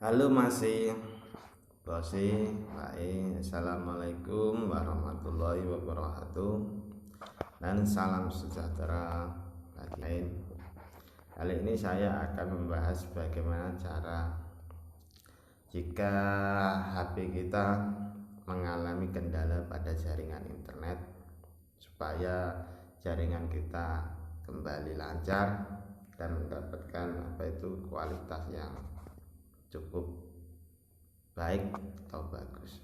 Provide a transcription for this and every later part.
Halo masih Bosi, baik. Assalamualaikum warahmatullahi wabarakatuh. Dan salam sejahtera bagi lain. Kali ini saya akan membahas bagaimana cara jika HP kita mengalami kendala pada jaringan internet, supaya jaringan kita kembali lancar dan mendapatkan kualitas yang cukup baik atau bagus.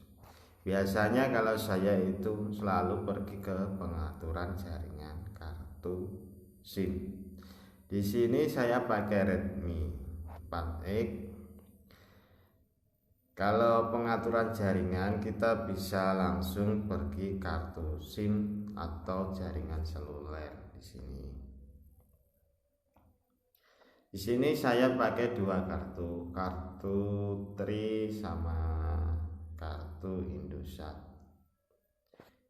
Biasanya kalau saya itu selalu pergi ke pengaturan jaringan kartu SIM. Di sini saya pakai Redmi 4X. Kalau pengaturan jaringan kita bisa langsung pergi kartu SIM atau jaringan seluler di sini. Di sini saya pakai dua kartu Tri sama kartu Indosat.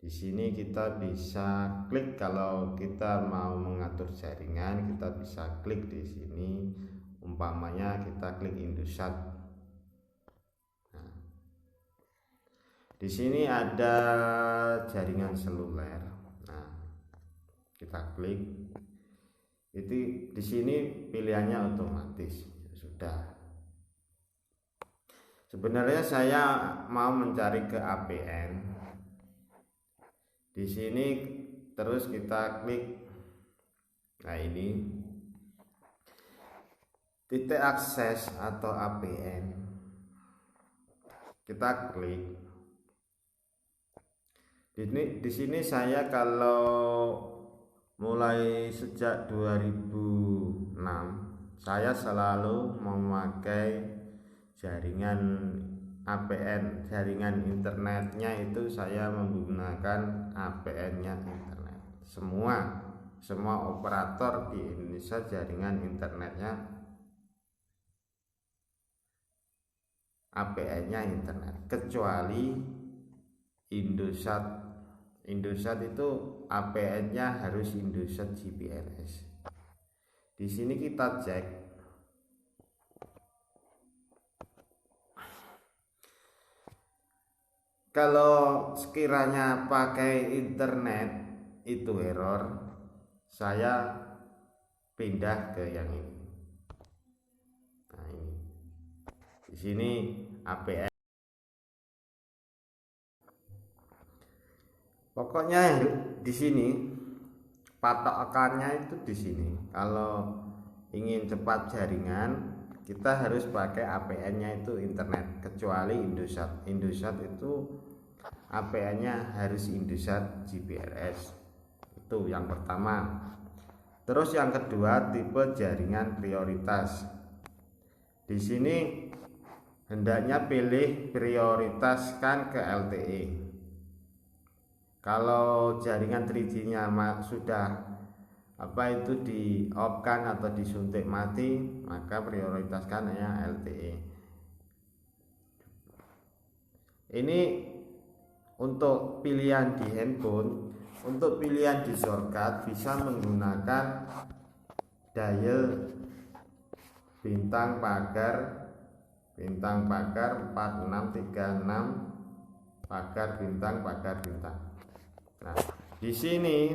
Di sini kita bisa klik, kalau kita mau mengatur jaringan kita bisa klik di sini. Umpamanya kita klik Indosat. Nah, di sini ada jaringan seluler. Nah, kita klik. Itu di sini pilihannya otomatis sudah. Sebenarnya saya mau mencari ke APN. Di sini terus kita klik. Nah, ini titik akses atau APN. Kita klik. Di sini saya kalau mulai sejak 2006 saya selalu memakai jaringan APN, jaringan internetnya itu saya menggunakan APN-nya internet. Semua operator di Indonesia jaringan internetnya APN-nya internet, kecuali Indosat. Indosat itu APN-nya harus Indosat GPRS. Di sini kita cek. Kalau sekiranya pakai internet itu error, saya pindah ke yang ini. Nah, ini. Di sini APN. Pokoknya di sini patokannya itu di sini. Kalau ingin cepat jaringan kita harus pakai APN-nya itu internet, kecuali Indosat. Indosat itu APN-nya harus Indosat GPRS. Itu yang pertama. Terus yang kedua, tipe jaringan prioritas. Di sini hendaknya pilih prioritaskan ke LTE. Kalau jaringan 3G-nya sudah di off-kan atau disuntik mati, maka prioritaskan hanya LTE. Ini untuk pilihan di handphone. Untuk pilihan di shortcut bisa menggunakan dial bintang pagar 4636 pagar bintang. Nah, di sini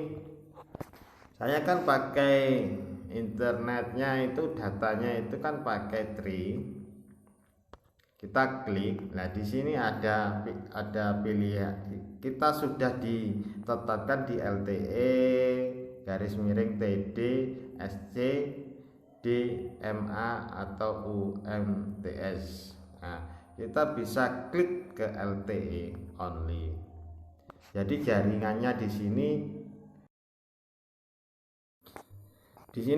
saya kan pakai internetnya itu, datanya itu kan pakai Tri. Kita klik. Nah, di sini ada pilihan. Kita sudah ditetapkan di LTE _TD SC DMA atau UMTS. Nah, kita bisa klik ke LTE only. Jadi jaringannya di sini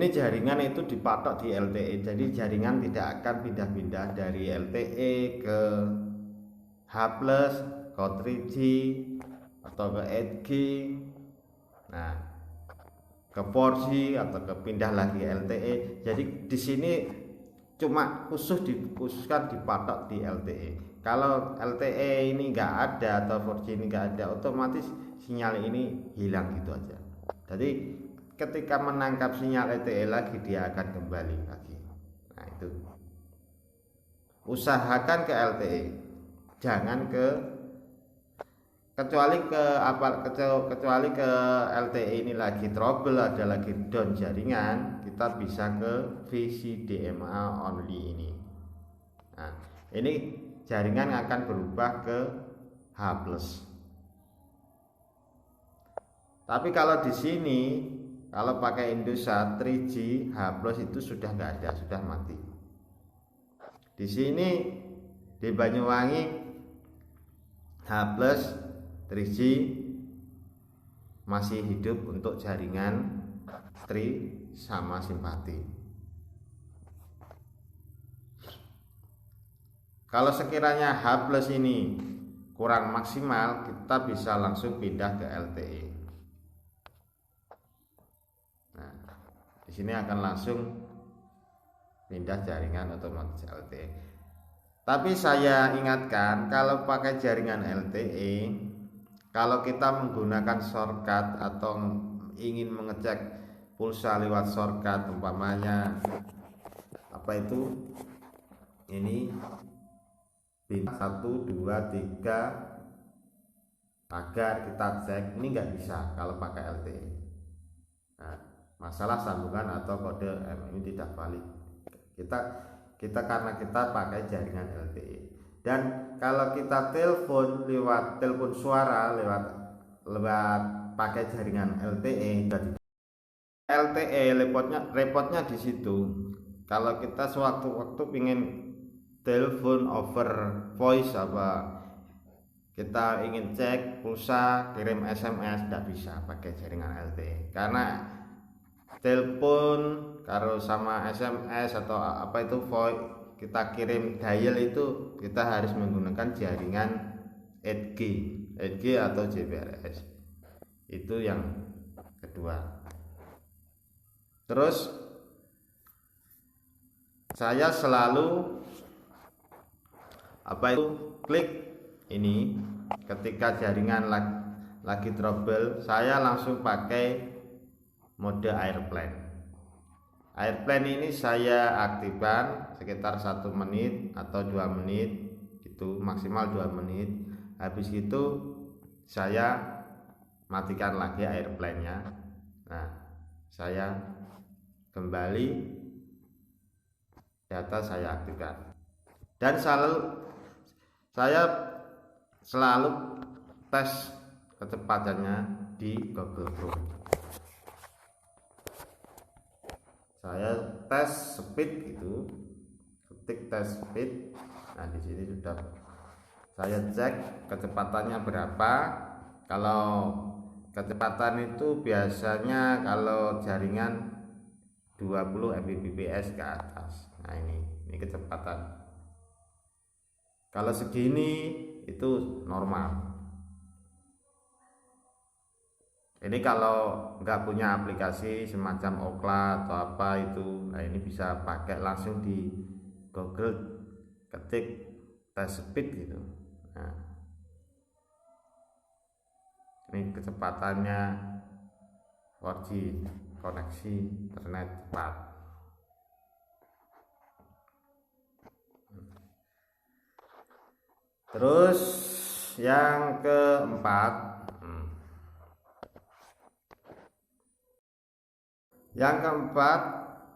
jaringan itu dipatok di LTE. Jadi jaringan tidak akan pindah-pindah dari LTE ke H+, ke 3G atau ke 8G. Nah, ke 4G atau ke pindah lagi LTE. Jadi di sini cuma dikhususkan dipatok di LTE. Kalau LTE ini enggak ada atau 4G ini enggak ada, otomatis sinyal ini hilang gitu aja. Jadi ketika menangkap sinyal LTE lagi dia akan kembali lagi. Nah, itu usahakan ke LTE, jangan kecuali ke LTE ini lagi trouble, ada lagi down jaringan, kita bisa ke VCDMA only ini. Nah, ini jaringan akan berubah ke H+. Tapi kalau di sini, kalau pakai Indosat 3G H+ itu sudah nggak ada, sudah mati. Di sini di Banyuwangi H+ 3G masih hidup untuk jaringan Tri sama Simpati. Kalau sekiranya H+ ini kurang maksimal, kita bisa langsung pindah ke LTE. Nah, di sini akan langsung pindah jaringan otomatis LTE. Tapi saya ingatkan, kalau pakai jaringan LTE, kalau kita menggunakan shortcut atau ingin mengecek pulsa lewat shortcut, umpamanya apa itu, ini 1, 2, 3 agar kita cek, ini nggak bisa kalau pakai LTE. Nah, masalah sambungan atau kode MMI tidak valid. Kita karena kita pakai jaringan LTE. Dan kalau kita telepon lewat telepon suara lewat pakai jaringan LTE, repotnya di situ. Kalau kita sewaktu-waktu ingin telepon over voice, kita ingin cek pulsa, kirim SMS, tidak bisa pakai jaringan LTE, karena telepon kalau sama SMS atau apa itu voice, kita kirim dial itu kita harus menggunakan jaringan 8G atau GPRS. Itu yang kedua. Terus saya selalu klik ini ketika jaringan lagi trouble, saya langsung pakai mode airplane. Airplane ini saya aktifkan sekitar 1 menit atau 2 menit, itu maksimal 2 menit. Habis itu saya matikan lagi airplane-nya. Nah, saya kembali, data saya aktifkan, dan saya selalu tes kecepatannya di Google Chrome. Saya tes speed gitu, ketik tes speed. Nah, di sini sudah saya cek kecepatannya berapa. Kalau kecepatan itu biasanya kalau jaringan 20 Mbps ke atas. Nah, ini kecepatan. Kalau segini itu normal. Ini kalau nggak punya aplikasi semacam Ookla atau apa itu, nah ini bisa pakai langsung di Google, ketik tes speed gitu. Nah, ini kecepatannya 4G, koneksi internet cepat. Terus yang keempat,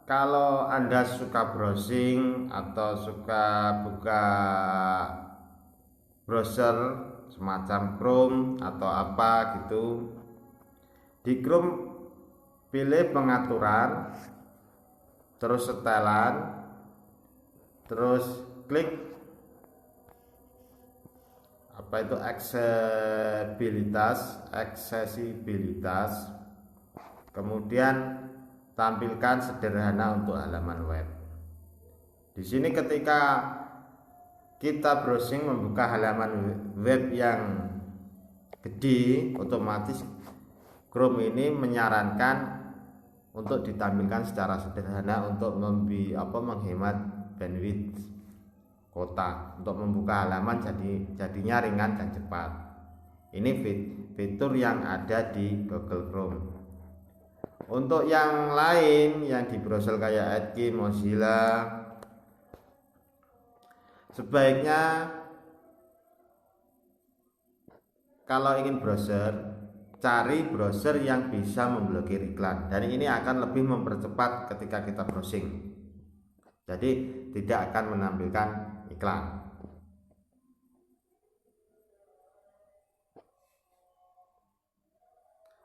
kalau Anda suka browsing atau suka buka browser semacam Chrome atau apa gitu, di Chrome pilih pengaturan, terus setelan, terus klik apa itu aksesibilitas, kemudian tampilkan sederhana untuk halaman web. Di sini ketika kita browsing membuka halaman web yang gede, otomatis Chrome ini menyarankan untuk ditampilkan secara sederhana untuk menghemat bandwidth kuota, untuk membuka halaman jadinya ringan dan cepat. Ini fitur yang ada di Google Chrome. Untuk yang lain yang di browser kayak Edge, Mozilla, sebaiknya kalau ingin browser, cari browser yang bisa memblokir iklan, dan ini akan lebih mempercepat ketika kita browsing, jadi tidak akan menampilkan iklan.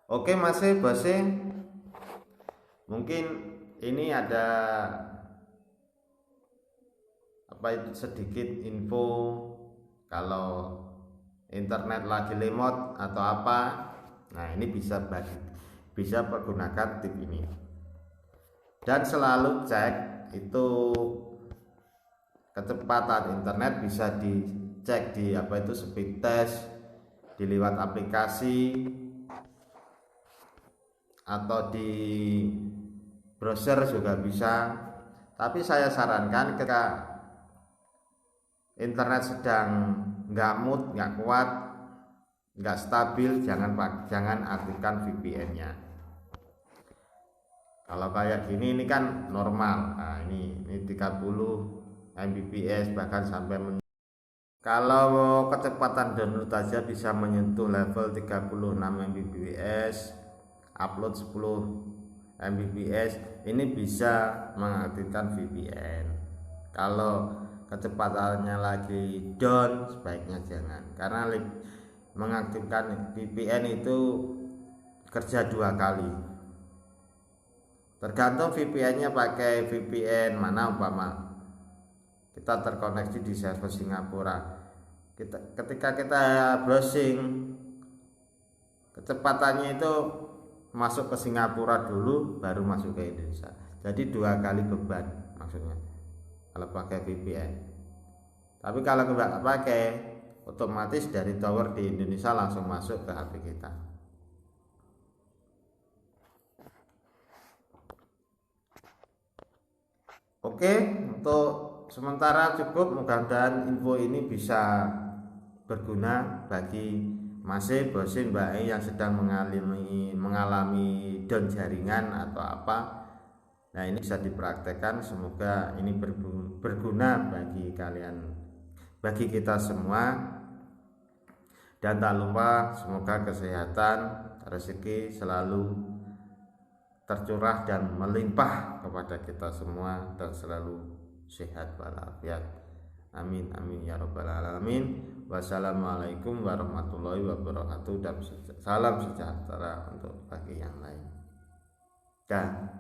Oke, masih browsing. Mungkin ini ada apa itu sedikit info kalau internet lagi lemot atau apa. Nah, ini bisa pergunakan tip ini. Dan selalu cek itu kecepatan internet, bisa dicek di apa itu speed test, di lewat aplikasi atau di browser juga bisa. Tapi saya sarankan ketika internet sedang nggak mood, nggak kuat, nggak stabil, jangan aktifkan VPN-nya. Kalau kayak gini ini kan normal. Nah, ini 30 Mbps bahkan sampai kalau kecepatan download saja bisa menyentuh level 36 Mbps, upload 10 Mbps, ini bisa mengaktifkan VPN. Kalau kecepatannya lagi down, sebaiknya jangan, karena mengaktifkan VPN itu kerja 2 kali. Tergantung VPN-nya pakai VPN mana, umpama kita terkoneksi di server Singapura, ketika kita browsing, kecepatannya itu masuk ke Singapura dulu baru masuk ke Indonesia, jadi 2 kali beban maksudnya kalau pakai VPN. Tapi kalau nggak pakai, otomatis dari tower di Indonesia langsung masuk ke HP kita. Oke, untuk sementara cukup. Mudah-mudahan info ini bisa berguna bagi masih browsing yang sedang mengalami down jaringan atau apa. Nah, ini bisa dipraktekkan, semoga ini berguna bagi kalian, bagi kita semua. Dan tak lupa, semoga kesehatan, rezeki selalu tercurah dan melimpah kepada kita semua, dan selalu sehat walafiat. Amin amin ya rabbal alamin. Wassalamualaikum warahmatullahi wabarakatuh, dan salam sejahtera untuk bagi yang lain. Dan